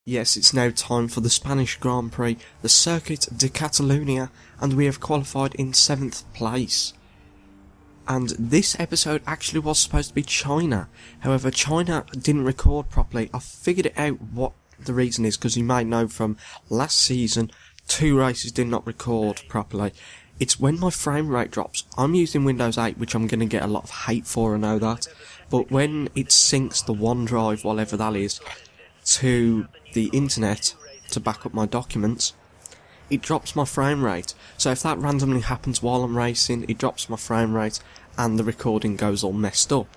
Yes, it's now time for the Spanish Grand Prix, the Circuit de Catalunya, and we have qualified in 7th place. And this episode actually was supposed to be China. However, China didn't record properly. I figured it out what the reason is, because you might know from last season, 2 races did not record properly. It's when my frame rate drops. I'm using Windows 8, which I'm going to get a lot of hate for, I know that. But when it syncs the OneDrive, whatever that is, to the internet to back up my documents, it drops my frame rate. So if that randomly happens while I'm racing, it drops my frame rate and the recording goes all messed up.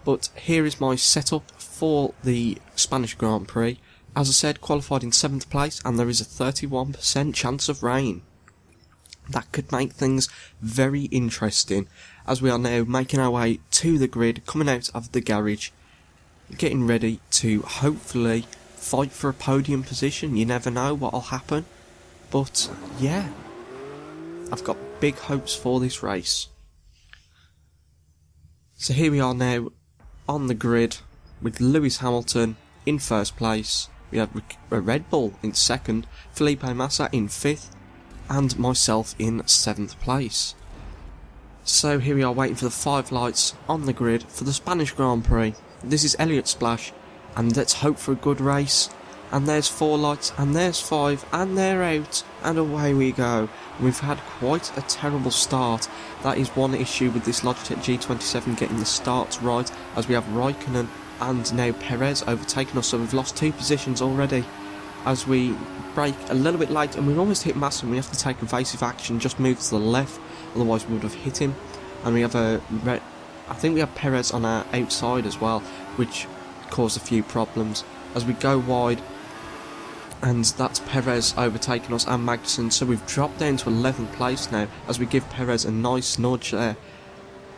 But here is my setup for the Spanish Grand Prix. As I said, qualified in 7th place, and there is a 31% chance of rain. That could make things very interesting, as we are now making our way to the grid, coming out of the garage, getting ready to hopefully fight for a podium position. You never know what will happen, but yeah, I've got big hopes for this race. So here we are now on the grid with Lewis Hamilton in 1st place. We have a Red Bull in 2nd, Felipe Massa in 5th, and myself in 7th place. So here we are waiting for the 5 lights on the grid for the Spanish Grand Prix. This is Elliott Splash, and let's hope for a good race. And there's 4 lights, and there's 5, and they're out, and away we go. We've had quite a terrible start. That is one issue with this Logitech G27, getting the starts right, as we have Raikkonen and now Perez overtaking us, so we've lost 2 positions already. As we brake a little bit late, and we've almost hit Massa, and we have to take evasive action, just move to the left, otherwise we would have hit him. And we have I think we have Perez on our outside as well, which caused a few problems as we go wide, and that's Perez overtaking us and Magnussen. So we've dropped down to 11th place now, as we give Perez a nice nudge there,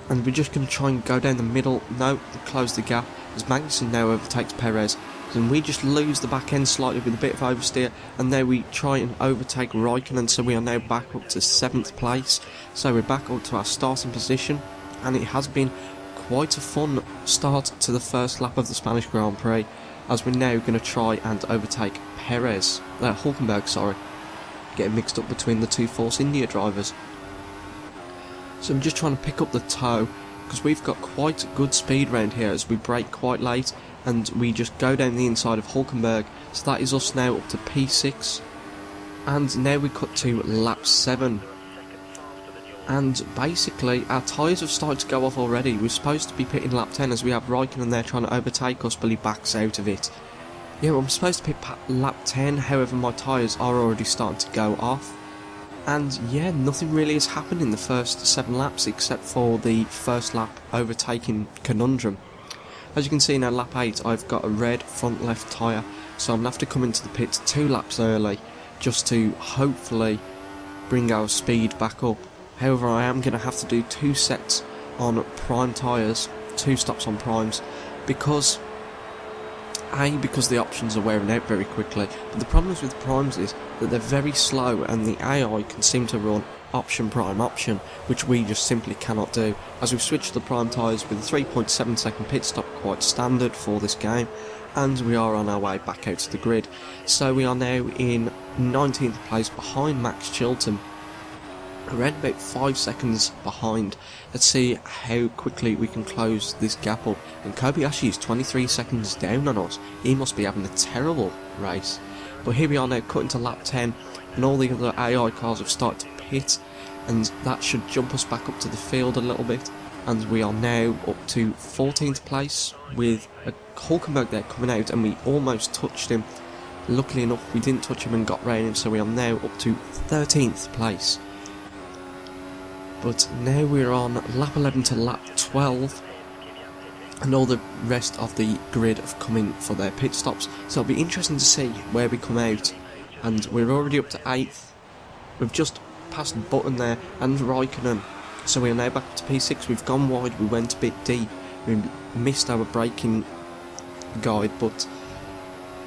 and we're just going to try and go down the middle. No, close the gap, as Magnussen now overtakes Perez, and we just lose the back end slightly with a bit of oversteer, and there we try and overtake Raikkonen. So we are now back up to 7th place, so we're back up to our starting position, and it has been quite a fun start to the first lap of the Spanish Grand Prix, as we're now going to try and overtake Hulkenberg, sorry, getting mixed up between the 2 Force India drivers. So I'm just trying to pick up the toe, because we've got quite good speed round here as we brake quite late, and we just go down the inside of Hulkenberg. So that is us now up to P6, and now we cut to lap 7. And basically our tyres have started to go off already. We're supposed to be pitting lap 10, as we have Raikkonen there trying to overtake us, but he backs out of it. Yeah, I'm supposed to pit lap 10, however my tyres are already starting to go off. And yeah, nothing really has happened in the first 7 laps except for the first lap overtaking conundrum. As you can see now, lap 8, I've got a red front left tyre, so I'm going to have to come into the pits 2 laps early just to hopefully bring our speed back up. However, I am going to have to do 2 sets on prime tyres, 2 stops on primes, because the options are wearing out very quickly. But the problem with primes is that they're very slow, and the AI can seem to run option prime option, which we just simply cannot do. As we've switched to the prime tyres with a 3.7 second pit stop, quite standard for this game, and we are on our way back out to the grid. So we are now in 19th place behind Max Chilton, around about 5 seconds behind. Let's see how quickly we can close this gap up. And Kobayashi is 23 seconds down on us. He must be having a terrible race. But here we are now, cutting to lap 10, and all the other AI cars have started to pit, and that should jump us back up to the field a little bit. And we are now up to 14th place with a Hulkenberg there coming out, and we almost touched him. Luckily enough, we didn't touch him and got round him, so we are now up to 13th place. But now we're on lap 11 to lap 12, and all the rest of the grid have come in for their pit stops, so it'll be interesting to see where we come out. And we're already up to 8th, we've just passed Button there and Raikkonen, so we are now back up to P6. We've gone wide, we went a bit deep, we missed our braking guide, but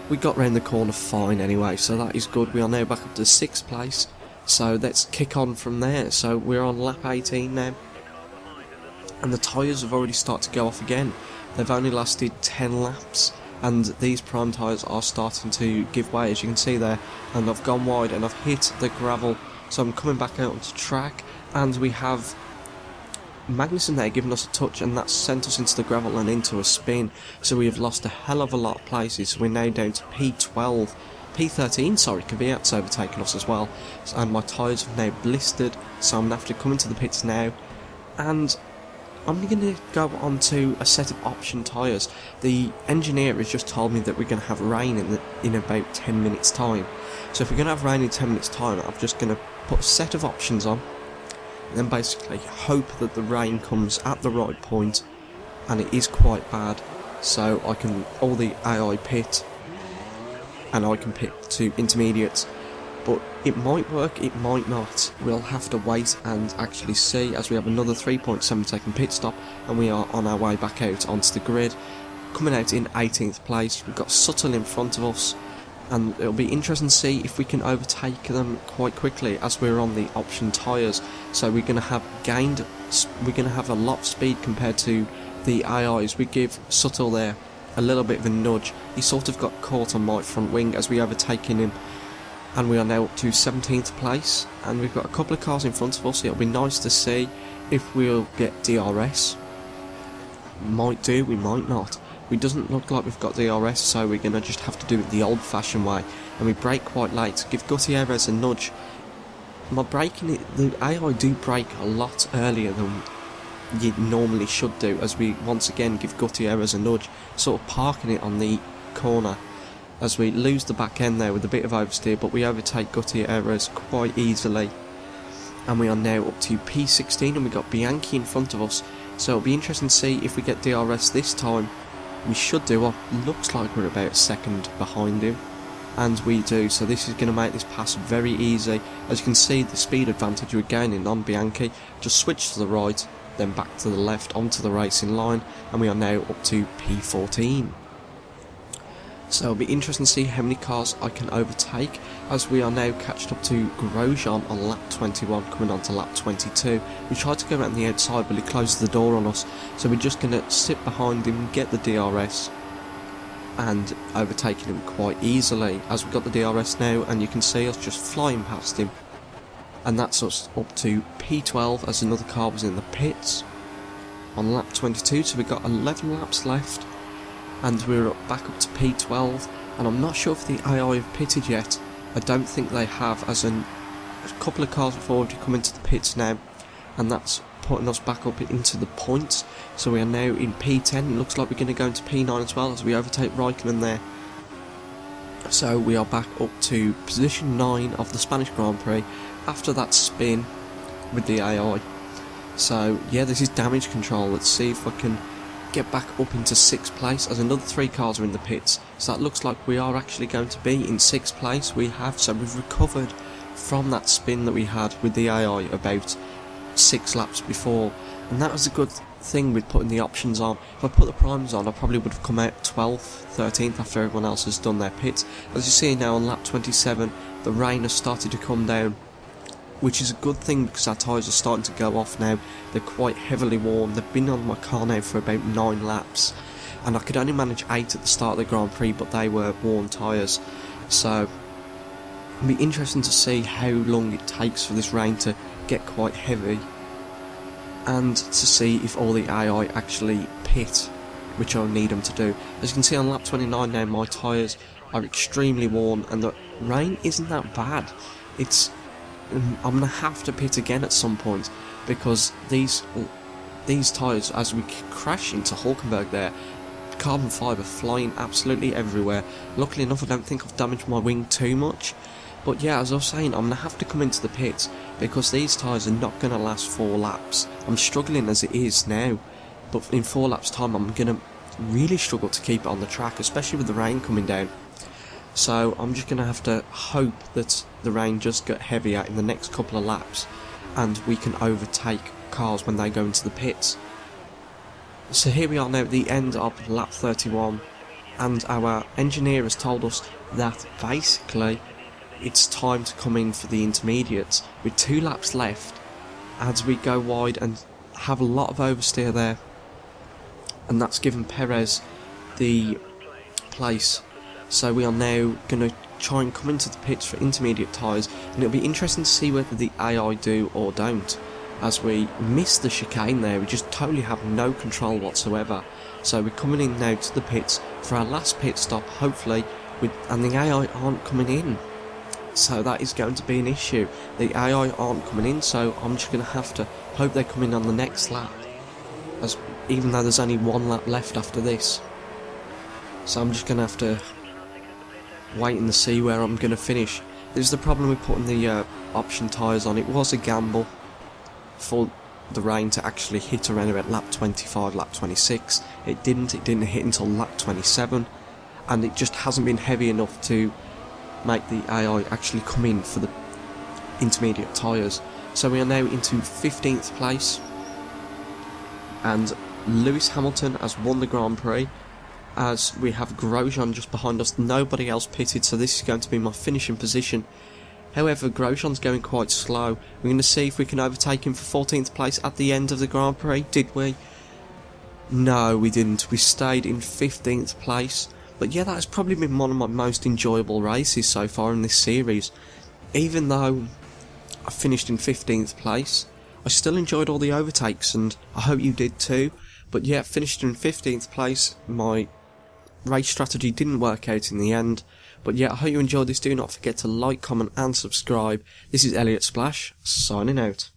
we got round the corner fine anyway, so that is good. We are now back up to 6th place. So let's kick on from there. So we're on lap 18 now, and the tyres have already started to go off again. They've only lasted 10 laps, and these prime tyres are starting to give way, as you can see there, and I've gone wide and I've hit the gravel, so I'm coming back out onto track, and we have Magnussen there giving us a touch, and that's sent us into the gravel and into a spin, so we have lost a hell of a lot of places. So we're now down to P12, P13, sorry, Kvyat's overtaken us as well, and my tyres have now blistered, so I'm going to have to come into the pits now, and I'm going to go on to a set of option tyres. The engineer has just told me that we're going to have rain in about 10 minutes time, so if we're going to have rain in 10 minutes time, I'm just going to put a set of options on, and then basically hope that the rain comes at the right point, and it is quite bad, so I can all the AI pit and I can pit to intermediates, but it might work, it might not. We'll have to wait and actually see, as we have another 3.7 second pit stop and we are on our way back out onto the grid. Coming out in 18th place, we've got Sutton in front of us, and it'll be interesting to see if we can overtake them quite quickly, as we're on the option tyres. So we're going to have a lot of speed compared to the AIs. We give Sutton there a little bit of a nudge. He sort of got caught on my front wing as we overtaken him, and we are now up to 17th place, and we've got a couple of cars in front of us. It'll be nice to see if we'll get DRS. Might do, we might not. It doesn't look like we've got DRS, so we're going to just have to do it the old fashioned way, and we brake quite late. Give Gutierrez a nudge. My braking, the AI do brake a lot earlier than you normally should do, as we once again give Gutierrez a nudge, sort of parking it on the corner, as we lose the back end there with a bit of oversteer, but we overtake Gutierrez quite easily, and we are now up to P16, and we've got Bianchi in front of us, so it'll be interesting to see if we get DRS this time. We should do. Well, looks like we're about a second behind him, and we do, so this is going to make this pass very easy. As you can see, the speed advantage we're gaining on Bianchi, just switch to the right, then back to the left onto the racing line, and we are now up to P14. So it'll be interesting to see how many cars I can overtake, as we are now catched up to Grosjean on lap 21, coming on to lap 22. We tried to go around the outside, but he closed the door on us, so we're just going to sit behind him, get the DRS, and overtaking him quite easily, as we've got the DRS now, and you can see us just flying past him. And that's us up to P12, as another car was in the pits on lap 22, so we've got 11 laps left, and we're back up to P12, and I'm not sure if the AI have pitted yet. I don't think they have, as a couple of cars have already come into the pits now, and that's putting us back up into the points. So we are now in P10, it looks like we're going to go into P9 as well, as we overtake Raikkonen there. So we are back up to position 9 of the Spanish Grand Prix, after that spin with the AI. So yeah, this is damage control. Let's see if I can get back up into 6th place, as another 3 cars are in the pits, so that looks like we are actually going to be in 6th place. We have, so we've recovered from that spin that we had with the AI about 6 laps before, and that was a good thing with putting the options on. If I put the primes on, I probably would have come out 12th, 13th after everyone else has done their pits. As you see now on lap 27, the rain has started to come down, which is a good thing because our tyres are starting to go off now. They're quite heavily worn. They've been on my car now for about 9 laps, and I could only manage 8 at the start of the Grand Prix, but they were worn tyres. So it'll be interesting to see how long it takes for this rain to get quite heavy, and to see if all the AI actually pit, which I'll need them to do. As you can see on lap 29 now, my tyres are extremely worn, and the rain isn't that bad. I'm going to have to pit again at some point, because these tyres, as we crash into Hulkenberg there, carbon fibre flying absolutely everywhere. Luckily enough, I don't think I've damaged my wing too much, but yeah, as I was saying, I'm going to have to come into the pits, because these tyres are not going to last 4 laps. I'm struggling as it is now, but in 4 laps time I'm going to really struggle to keep it on the track, especially with the rain coming down. So I'm just going to have to hope that the rain just get heavier in the next couple of laps, and we can overtake cars when they go into the pits. So here we are now at the end of lap 31, and our engineer has told us that basically it's time to come in for the intermediates with 2 laps left, as we go wide and have a lot of oversteer there, and that's given Perez the place. So we are now going to try and come into the pits for intermediate tyres, and it'll be interesting to see whether the AI do or don't. As we miss the chicane there, we just totally have no control whatsoever. So we're coming in now to the pits for our last pit stop, hopefully, and the AI aren't coming in. So that is going to be an issue. The AI aren't coming in, so I'm just going to have to hope they come in on the next lap, even though there's only one lap left after this. So I'm just going to have to wait and see where I'm going to finish. This is the problem with putting the option tyres on. It was a gamble for the rain to actually hit around about lap 25, lap 26. It didn't hit until lap 27, and it just hasn't been heavy enough to make the AI actually come in for the intermediate tyres. So we are now into 15th place, and Lewis Hamilton has won the Grand Prix, as we have Grosjean just behind us, nobody else pitted, so this is going to be my finishing position. However, Grosjean's going quite slow. We're going to see if we can overtake him for 14th place at the end of the Grand Prix. Did we? No, we didn't. We stayed in 15th place. But yeah, that has probably been one of my most enjoyable races so far in this series. Even though I finished in 15th place, I still enjoyed all the overtakes, and I hope you did too. But yeah, finished in 15th place. My race strategy didn't work out in the end. But yeah, I hope you enjoyed this. Do not forget to like, comment and subscribe. This is Elliot Splash, signing out.